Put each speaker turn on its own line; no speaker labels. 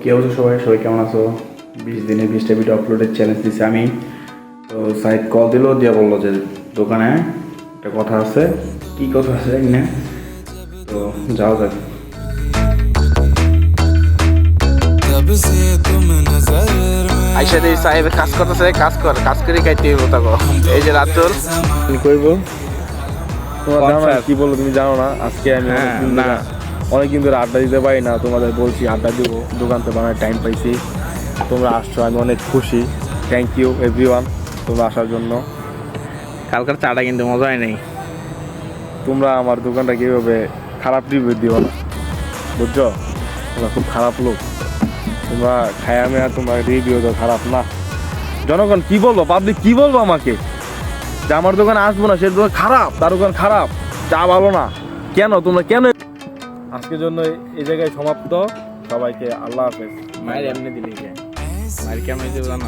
কি অবস্থা সবাই কেমন আছো? 20 দিনে 20টা ভিডিও আপলোডের চ্যালেঞ্জ দিচ্ছি আমি। তো সাইড কল দিল দিয়ে বললো যে দোকানে একটা কথা আছে। কি কথা আছে জানি না, তো যাও যাক।
আইসা দেই সাহেব কাজ করতেছে, কাজ করে খাইতে হইব তাকে। এই যে রাতুল
কি করবো তোমার জানো না, কি বলবো তুমি জানো না। আজকে আমি অনেকদিন ধরে আড্ডা দিতে পারি না, তোমাদের বলছি আড্ডা দিব, দোকান থেকে বানার টাইম পাইছি, তোমরা আসছো, আমি অনেক খুশি। থ্যাংক ইউ এভরিওয়ান তোমরা আসার জন্য।
কালকার চাটা কিন্তু মজা হয় নাই।
তোমরা আমার দোকানটা কীভাবে খারাপ রিভিউ দিও না, বুঝছো? তোমরা খুব খারাপ লোক, তোমরা খায়া মেয়া তোমার রিভিউ তো খারাপ না। জনগণ কি বলবো, পাবলিক কি বলবো আমাকে, যে আমার দোকানে আসবো না, সে দোকান খারাপ, তার দোকান খারাপ, চা ভালো না। কেন তোমরা কেন? আজকের জন্য এই জায়গায় সমাপ্ত। সবাইকে আল্লাহ হাফেজ।
মায়ের এমনি দিলে মায়ের কেমন হয়েছে জানো?